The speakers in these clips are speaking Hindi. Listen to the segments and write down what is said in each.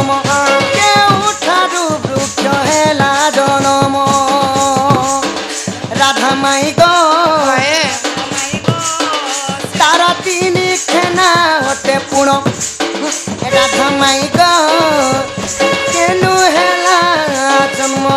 जन्म केउठारु वृक्ष हेला जन्म राधा माई गो तारा तीन खेना होते पुण राधा माई गो केनु हेला जन्म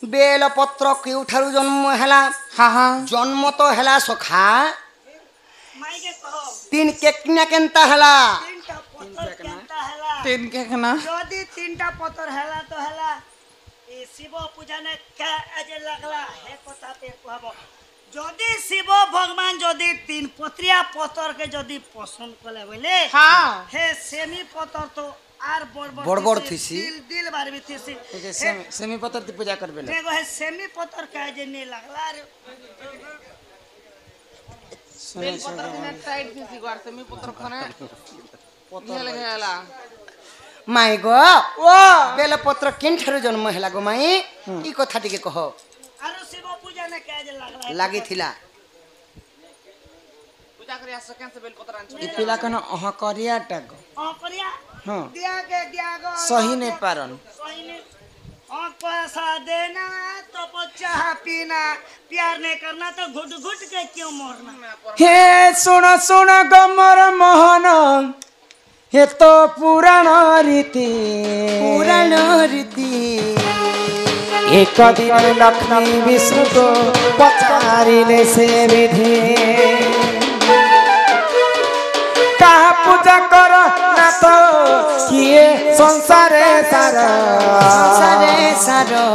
बेल पत्र केउठारु जन्म हेला हाँ हाँ जन्म तो हेला सखा तीन केकना केनता हेला तीन केकना जदी तीनटा पत्र हेला तो हेला ए शिव पूजा ने का अजे लगला हे कथा पे कहबो जदी शिव भगवान जदी तीन पत्रिया पत्र के जदी पसंद कले बोले हाँ हे सेमी पत्र तो आर बड़ थीसी दिल बार भी थीसी सेमी पत्र ती पूजा करबे ले देखो है सेमी पत्र का जे नहीं लगला रे सेमी पत्र ने टाइट थीसी गार सेमी पत्र खने ये लगेला माई गो ओ बेल पत्र केनठारु जन्म हेला गो माई ई कथा टिके कहो आरो शिव पूजा ने का जे लगला लागी थिला पूजा करिया सेकेंड से बेल पत्र आन ई पिला कन अह करिया टक करिया हां दिया गो सही नहीं पारन सही नहीं पैसा देना तो चाह पीना प्यार नहीं करना तो घुट घुट के क्यों मरना हे सुन सुन गमर मोहन हे तो पुराण रीति एक दिन लक्ष्मी विष्णु को पचारिले से विधि कहा पूजा कर ना तो किए संसारे सारो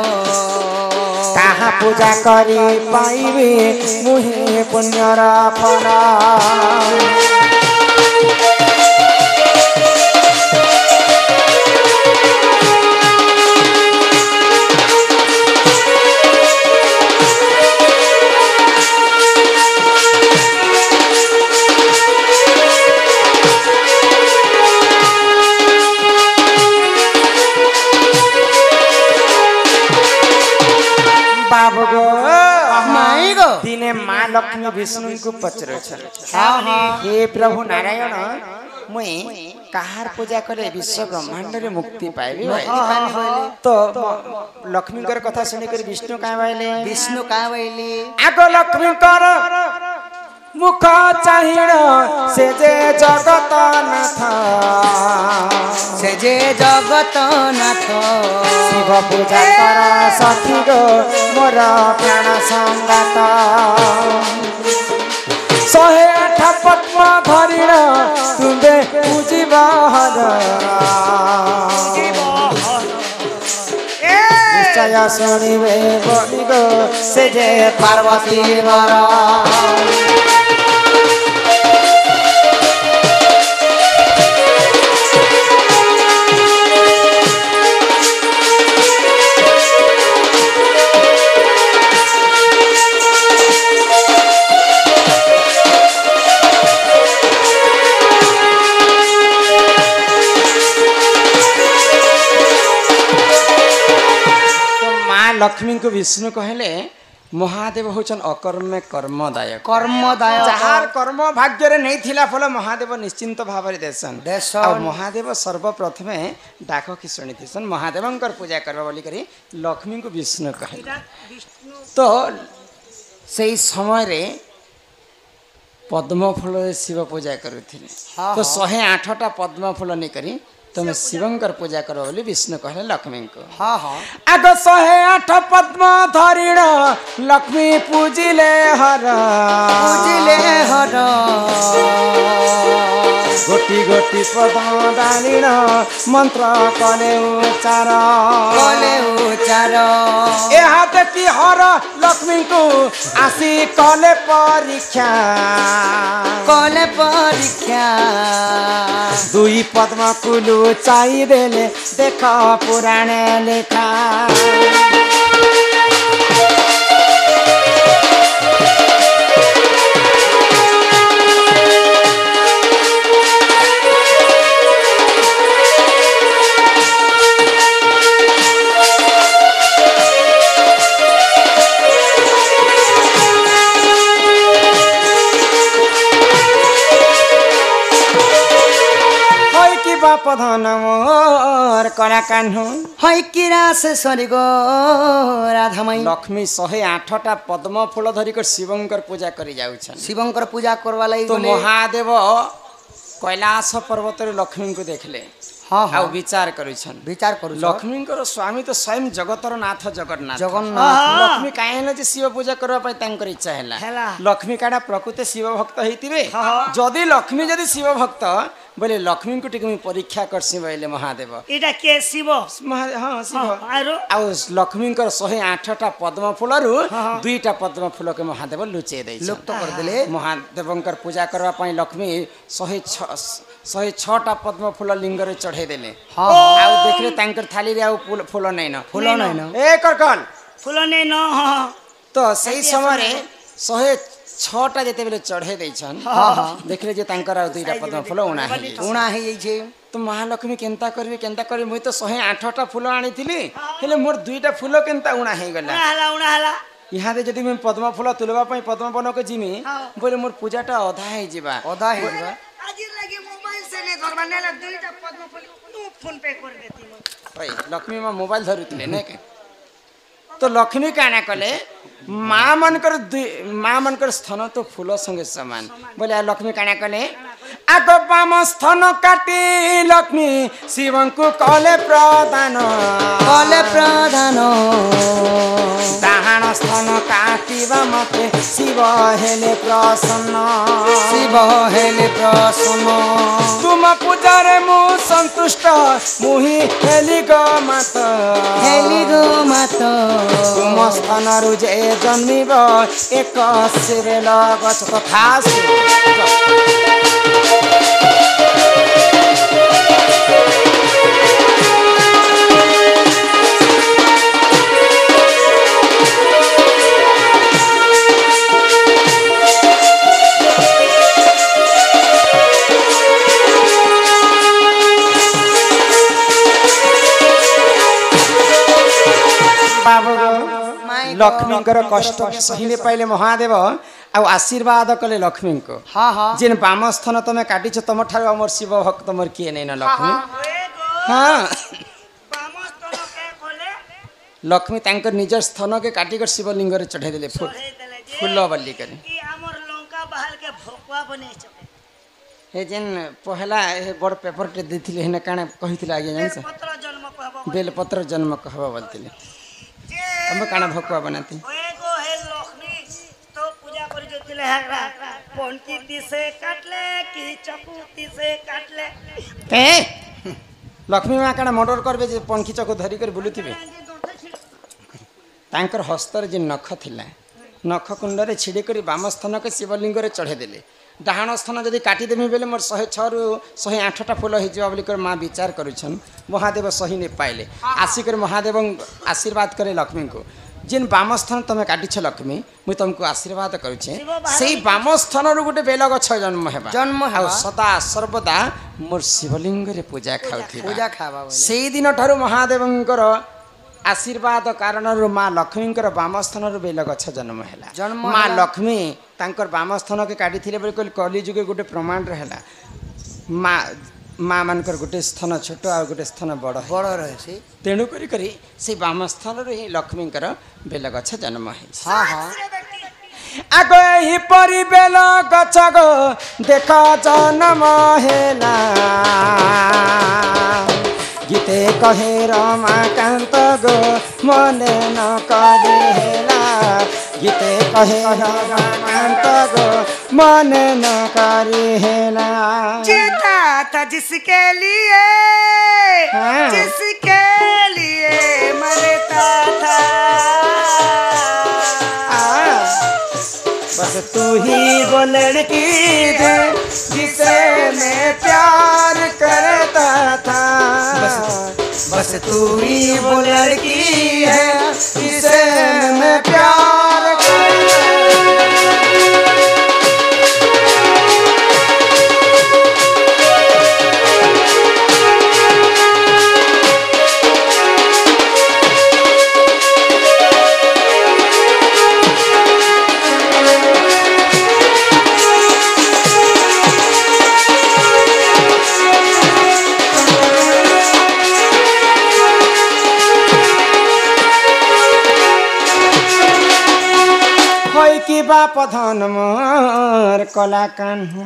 कहा पूजा करी पाइबे मुहे पुण्यर फल बाबू गो माई गो दिने माँ लक्ष्मी विष्णु को पचरो हे प्रभु नारायण मुई कहार पूजा करे विश्व ब्रह्मांड रे मुक्ति पाइबे तो लक्ष्मी कर कथा सुनि कर विष्णु का बाइले आगो लक्ष्मी कर मुख चाहिण से जे जगत नाथ शिव पूजा कर सखी गो मोर प्राण संगात 108 पद्म धरिण तुंबे पूजिब हर निश्चय शुणिबे बनी गो से जे पार्वती वर लक्ष्मी को विष्णु कहले महादेव होचन अकर्मे कर्मदायक जहार कर्म भाग्य रे नहीं थिला फल महादेव निश्चिंत भाव रे देसन और महादेव सर्वप्रथमे डाक की सुनी थिसन महादेवंकर पूजा करबा बोली करी लक्ष्मी को विष्णु कहले तो सही समय रे पद्म फूल शिव पूजा करुथिले तो 108टा पद्म फूल नहीं करी तुम शिवंकर पूजा करो बोली विष्णु कहले लक्ष्मी को हाँ हाँ आग 108 पद्म धरिण लक्ष्मी पूजिले हर गोटी गोटी पद्म डालिण मंत्र कले उच्चार यहाँ देखि हर लक्ष्मी को आसी कले परीक्षा दुई पद्म कुलु चाहिदेले देख पुराण लेखा पधन मोर कला कान्हु है किरास सरिगो राधामयी लक्ष्मी 108टा पद्म फूल धरिक शिवंकर पूजा करी जाउछन शिवंकर पूजा करवा लाई तो महादेव कैलाश पर्वत रे लक्ष्मी को देखले हाँ हाँ विचार करूछन लक्ष्मी स्वामी तो स्वयं जगतर नाथ जगन्नाथ लक्ष्मी काहे जे शिव पूजा करबा पय तांकर इच्छा हैला लक्ष्मी काडा प्रकृति शिव भक्त हेतिबे जदि लक्ष्मी जदि शिव भक्त बोले लक्ष्मी को टिक परीक्षा करसी बोले महादेव एटा के शिव हां शिव आ लक्ष्मी 108टा पद्म फूल रु 2टा पद्म फूल के महादेव लुचे दै लुप्त कर देले महादेवंकर पूजा करबा पय लक्ष्मी 106टा पद्म फूल लिंग रे चढ़े देले आ देखले तांकर थाली रे आ फूल नै न ए करकल फूल नै न तो सही समय रे 106टा जेते बेले चढ़े दैछन देखले जे तांकर आ 2टा पद्म फूल उणा हे छै तो महालक्ष्मी केंता करबी मुई तो 108टा फूल आनीथिली हेले मोर 2टा फूल केंता उणा हे गला उणा हला यहाँ दे जदि मैं पद्म फूल तुलबा पय पद्म वन के जिमी बोले मोर पूजाटा अधा हे जिबा आज लगे मोबाइल से ने धरबा नेला 2टा पद्म फूल फोन पे कर देती ओए लक्ष्मी मां मोबाइल धरुतले ने के तो लक्ष्मी काना कले माँ मनकर स्थान तो फूल संगे समान बोले लक्ष्मी काना कले आग बाम स्थान काटी लक्ष्मी शिवं को कले प्रदान दाहाण स्थान काटिबा मते शिव हेले प्रसन्न तुम पूजारे मु संतुष्ट मुहि हेली गो मात तुम स्थान रुजे जन्मिब एक सिरेल गछ तथा लक्ष्मी कष्ट सही पाइले महादेव आ आशीर्वाद कले लक्ष्मी को जिन बाम स्थान तमे काटिछ तम ठार हमर शिव भक्त मोर किए नै न लक्ष्मी हां लक्ष्मी तांकर निज स्थान के काटी कर शिवलिंग रे चढ़े देले फूल बल्ली करे ई हमर लंका बहाल के भोकवा बने छके हे जिन पहला हे बड़ पेपर टे देथिले हेने काने कहिथिला आगे जानि बेलपत्र जन्म कहबा बोलथिले हम काना भोकवा बनाती ओएगो हे लक्ष्मी तो पूजा करि जतिले पंकी से काटले कि चकुती से काटले ए लक्ष्मी मां काना मर्डर करबे जे पंखी चकु धरि कर बुलुथिबे तांकर हस्तर जे नख थिला नख कुंड रे छिड़ी करी बाम स्थान के शिवलिंग रे चढ़े देले डाहाण स्थान जदि काटी देमी बेले मोर 106 रु 108टा फूल हे जवा बोली कर मां विचार करूछन महादेव सही ने पाइले आसिकर महादेव आशीर्वाद करे लक्ष्मी को जिन बाम स्थान तमे काटिछ लक्ष्मी मु तुमको आशीर्वाद करूछे सेही बाम स्थान रु गुटे बेल गछ जन्म हेबा सदा सर्वदा मोर शिवलिंग रे पूजा खावा सेही दिन ठारू महादेवंकर आशीर्वाद कारण माँ लक्ष्मी बाम स्थान बेल गछ जन्म है माँ लक्ष्मी तांकर बाम स्थान के काटी बोले कली जुगे गोटे प्रमाण रहा माँ माँ मानकर गोटे स्थान छोट आ गोटे स्थान बड़ रहे तेणु करी से बाम स्थान ही लक्ष्मी बेल गछ जन्म है आग ही परी बेल गछ गो देख जन्म हेला गीते कहे रमाकांत गो मने न करे हेला गीते कहे रमाकांत गो मन न करेला जीता था जिसके लिए हाँ। जिसके लिए मरता था बस तू ही वो लड़की है जिसे मैं प्यार करता था बस तू ही वो लड़की है जिसे मैं प्यार करता बाप धन मोर कला कान्हु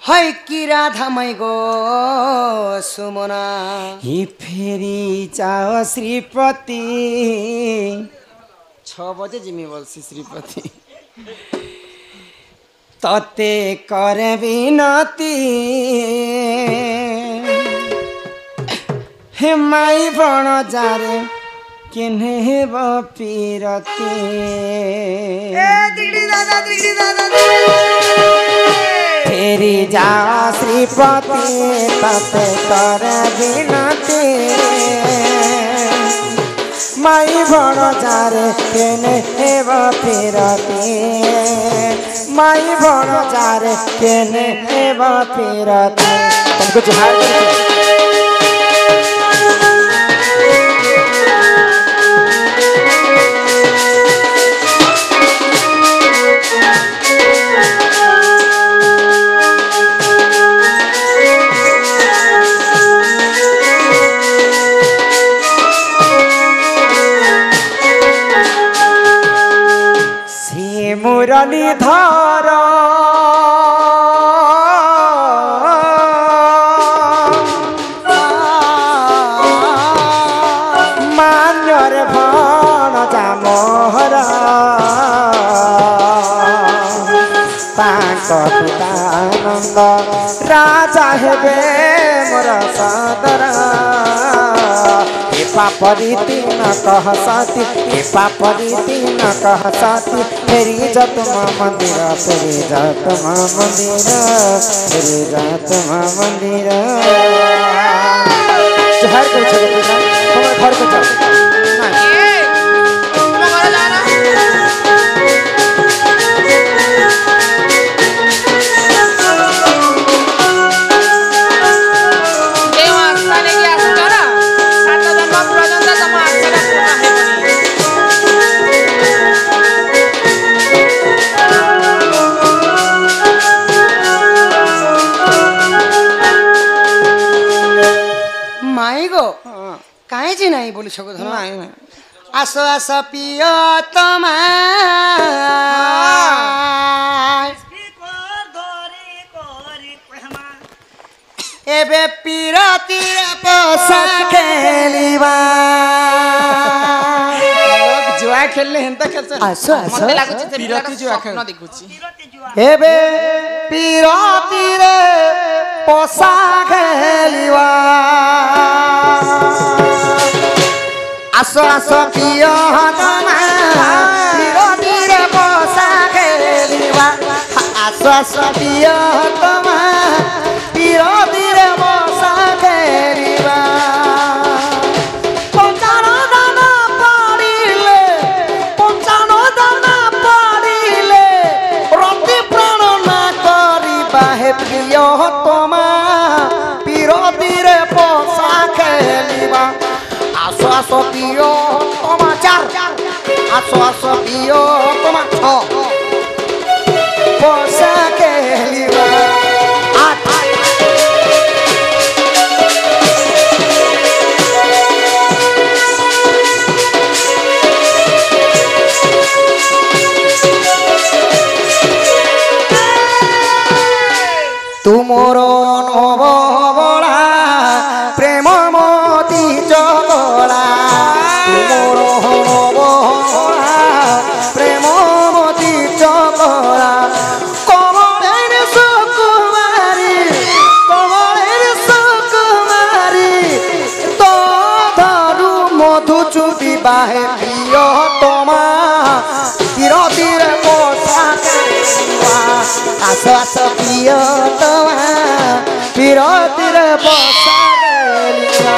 है कि राधा मै गो सुमना हि फेरि जाओ श्रीपति 6 बजे जिमी बोलसी श्रीपति तते कर विनती हे माई बण जारे केन्हे बपीरती फेरी जा श्रीपति तते कर विनती माई बण जारे केन्हे बपीरती माई बण जारे केन्हे बपीरती तुमको जोहार करते मुरली धर मान्यर भण जामहर तांक पितानंद राजा हेबे मोर सदर पापरीति न कह साथी हे पापरीति न कह साथी फेरी जत मंदिर फेरी जत मंदिर फेरी जत मंदिर जोहार कर छे बेटा हमर घर को चल नहीं बोली सको धन आस आस पिय तमा एबे पीरती पोसा खेलिबा लोग जुआ खेलले हेंता खेलछ आसो आसो पीरती जुआ खेल देखुची एबे पीरती रे पोसा खेलिबा आसो आसो पियो तमा पीरती रे पोसा खेलिबा आसो आसो पियो तमा पीरती रे पोसा खेलिबा पंचानो दाना पाड़िले रति प्राण ना करिबा हे प्रिय तमा पीरती रे पोसा खेलिबा आसो आसो पियो तमा 4 आसो आसो पियो तमा 6 पोसा खेलिबा 8 तुमोर नवबला प्रेम मोती जगला तुमोर नवबला प्रेम आस आस प्रियतमा विरतिर बसालिवा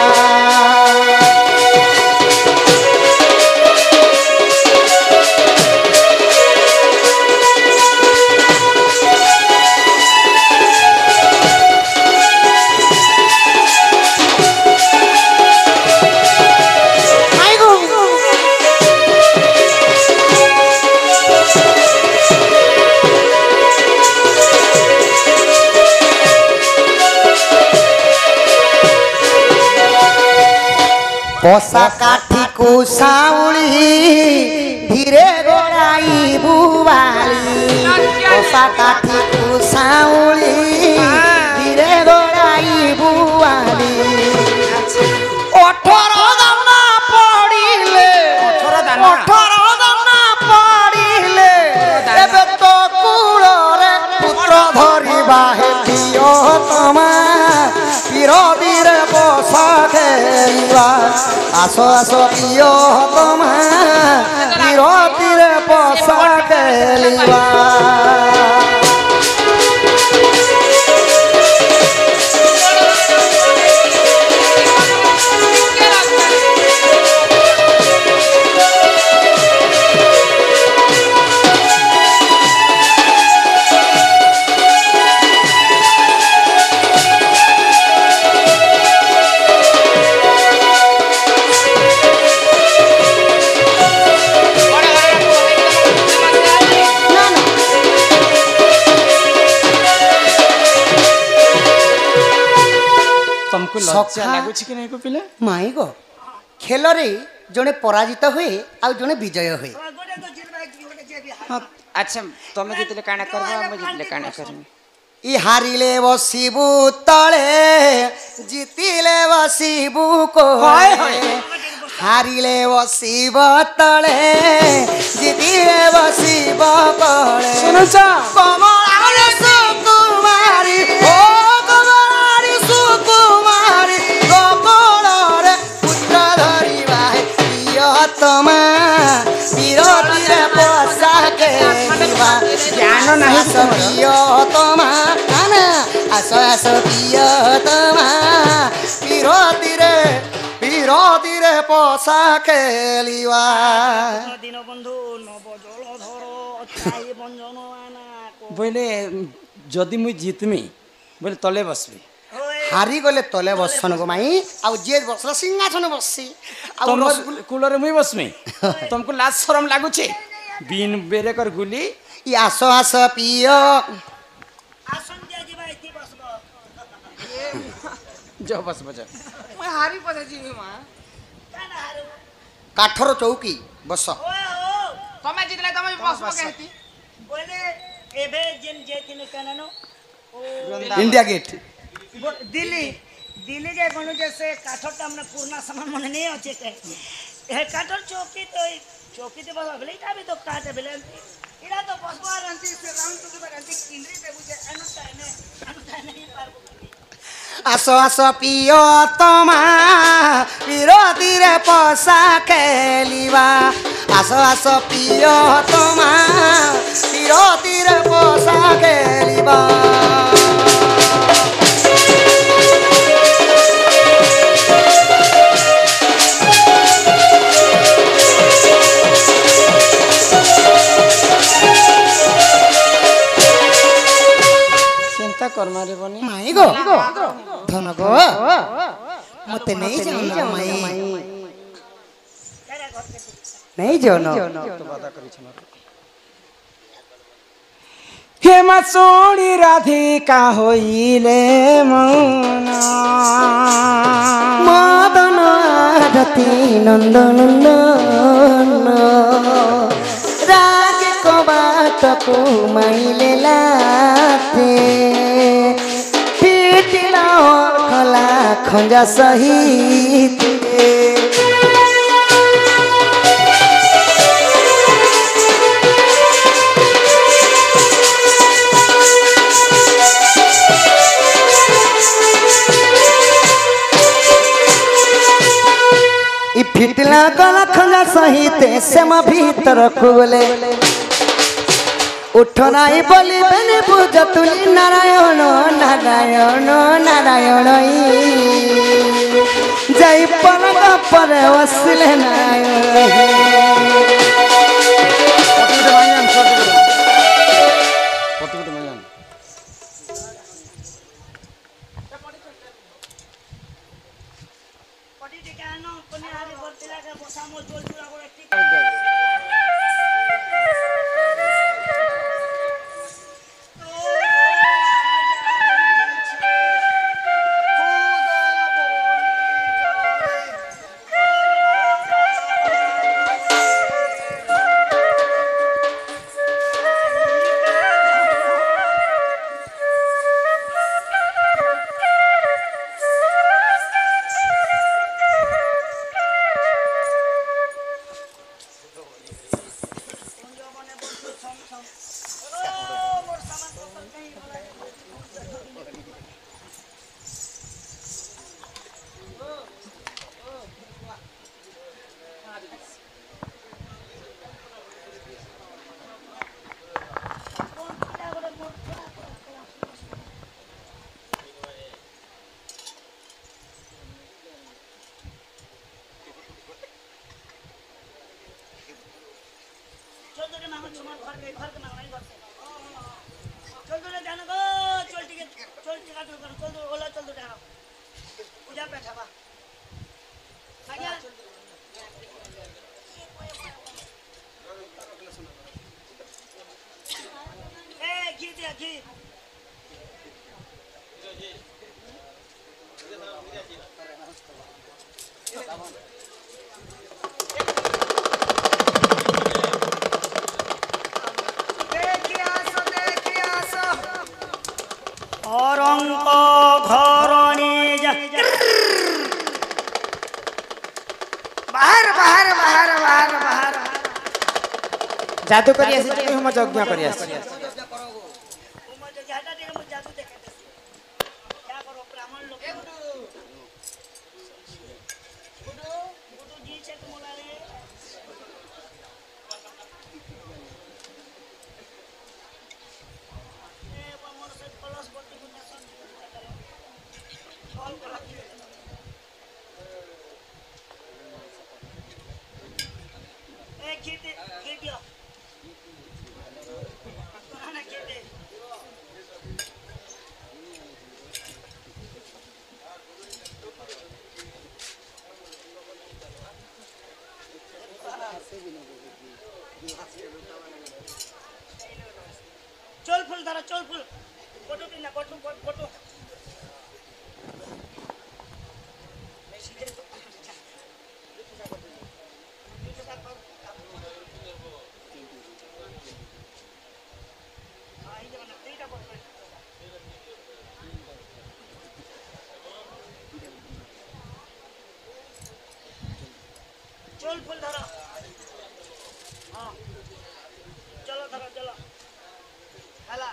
बसा काठी को साउली धीरे गोड़ाई बुवाली बसा काठी को साउली धीरे गोड़ाई बुवाली 18 दाना पड़िले 18 दाना पड़िले एबे तो कुଳରେ पुत्र धरिबा हेतियो तमा विरोधीर बसा खेलिबा आसो आसो प्रियतमा विरतिर बसा खेलिबा तुमको लज्जा लागुछि कि नहीं को पिले माई गो खेल रे जने पराजित हुए आ जने विजय हुए अच्छा तुम जितले काना करबो हम जितले काना करबो ई हारिले बसिबु तळे जितिले बसिबु को हारिले बसिब तळे जितिले बसिब कोळे सुनछा कमलाले सुकुमारी ओ कमलारी सुकुमारी गोकुଳରେ पुत्र धरिबा प्रियतमा विरतिर बसा खेलिबा ज्ञान नहीं प्रियतमा ना आस आस प्रियतमा विरतिर बसा खेलिबा दिन बंधु नव जलधर छाई बंजन आना बोले जदि मुई जितमी बोले तले बसबी हारी गले तले बसन गो माई आ जे बसला सिंहासन बससी तुम कूलरे मुई बसमी तुमको लाज शरम लागुछे बिन बेरे कर गुली ई आस आस पिय आसन दिया जीवा इति बसबो जो बस बजा मैं हारी पता जीवी मां काना हारू काठर चौकी बस ओए ओ तमे जितले तमे बसबो कहती बोले एबे जेन जेतिन कानानो ओ इंडिया गेट दिल्ली दिल्ली जे कोन जैसे काठटा हमने पूर्णा सामान मन नहीं होचे के हे काठर चौकी तो चौकी ते बस भले इटा भी तो काटे भले इरा तो बसबो रंती से राउंड तो के रंती किंद्री ते बुझे अनुता नहीं पारबो आस आस प्रियतमा विरतिर बसा खेलिबा आस आस प्रियतमा विरतिर बसा खेलिबा चिंता कर्मा रे बनी माई गो धन गो मते नहीं जानो माई नहीं जानो तो वादा करी छन हे मा सोणी राधिका होइले मौन मदन रति नंदन राज को बात को माइले लाते पीटिला खला खंजा सहित फिटला गला खंजा सहित सेम भीतर खुले উঠ নাই বলিবেন বুঝ তুলি নারায়ণ নারায়ণ নারায়ণ যাই পরগ পরে বসলে নাই পটি থেকে আনো কোনে হারি বলতে লাগা বসামো জল জুড়া করে একটি অরঙ্ক ঘরণে বাহার বাহার বাহার বাহার বাহার জাদু করি আসিছে কি হোম যজ্ঞ করি আসিছে চল ফুল ধরো চল ফুল ফটো দিন না ফটো ফটো চল ফুল ধরো হ্যাঁ চলো ধরো চলো হ্যালো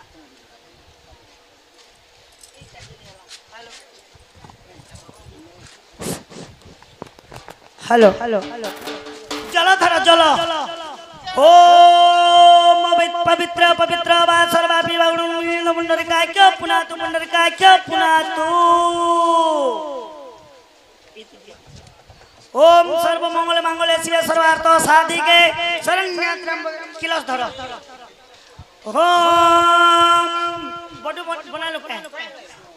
হ্যালো হ্যালো হ্যালো চলো ধরো চলো ओम पवित्र पवित्र वा सर्वापि वागुण पुंडरीकाक्ष पुनातु पुंडरीकाक्ष पुनातु ओम सर्व मंगल मंगले शिवे सर्वार्थ साधिके शरण्य त्र्यंबके किलस धरो ओम बटु बना लो पे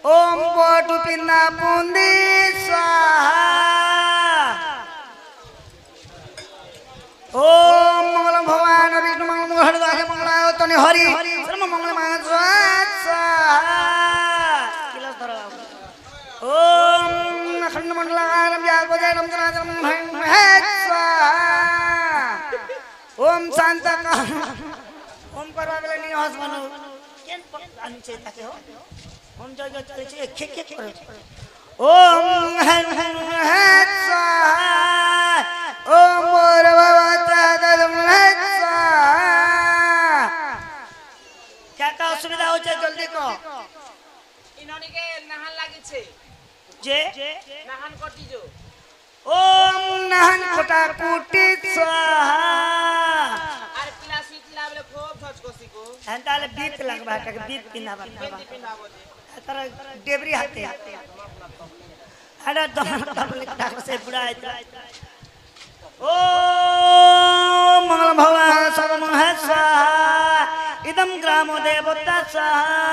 ओम बटु पिन्ना पुंदी स्वाहा ओम मंगलम भगवान विष्णु मंगल हरिदास मंगलायतन हरि सर्व मंगल स्वाहा किलस धरो ओम अखंड मंडलाकारं व्यासपदेनं जनार्दनं स्वाहा ओम शांतकाम ओम परवागले निवास मनो केन आनिचे ताके हो ओम जय जय चले खे खे करे ओम हं हं स्वाहा ओम मोरवाता ददम स्वाहा क्या का असुविधा हो छे जल्दी को इन्होंने के नहान लागी छे जे नहान कटी जो ओम नहन कोटा कुटी स्वाहा আর পিলা শীত লাভলে খুব हेंताले बीत लगबा के बीत पिनाबा तर डेबरी हाथे हड़ा दमन तबले डाक से बुढ़ाए ओ मंगल भगवान सर्वमहेश्वर इदम ग्रामो देवता स्वाहा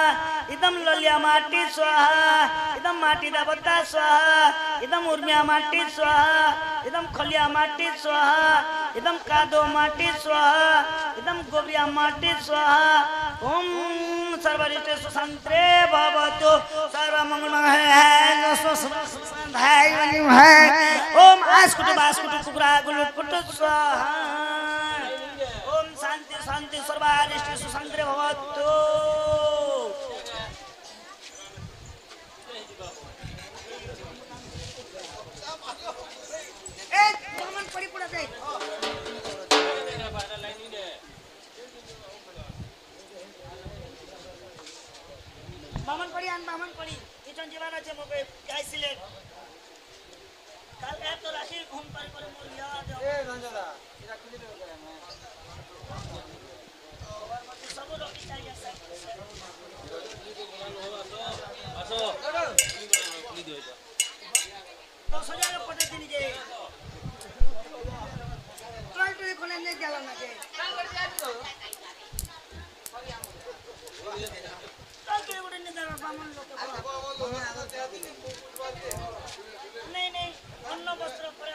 इदम ललिया माटी स्वाहा इदम माटी देवता स्वाहा इदम उर्मिया माटी स्वाहा इदम खलिया माटी स्वाहा इदम कादो माटी स्वाहा इदम गोबरिया माटी स्वाहा ओम सर्वरिष्ट सुसंत्रे भवतु सर्वमंगलमय ओम आस्कुटु बास्कुटु कुकुरा गुलुट पुटु स्वाहा ओम शांति शांति सर्वरिष्ट सुसंत्रे भवतु ए दमन पड़ी पुड़ा दे बामन पड़ी इचन जीवन আছে মগে গাইছিলে কাল এত রাশি ঘুম পার করে মোর ইয়াদ এ রঞ্জনা এটা খুলি দেব করে আমি সব রকি চাই আছে আসো খুলি দিও এটা 10000 পটে দিনি যে ট্রাক্টরে কোনে নে গেল না যে কাল করে যাই তো नहीं नहीं अन्य वस्त्र पर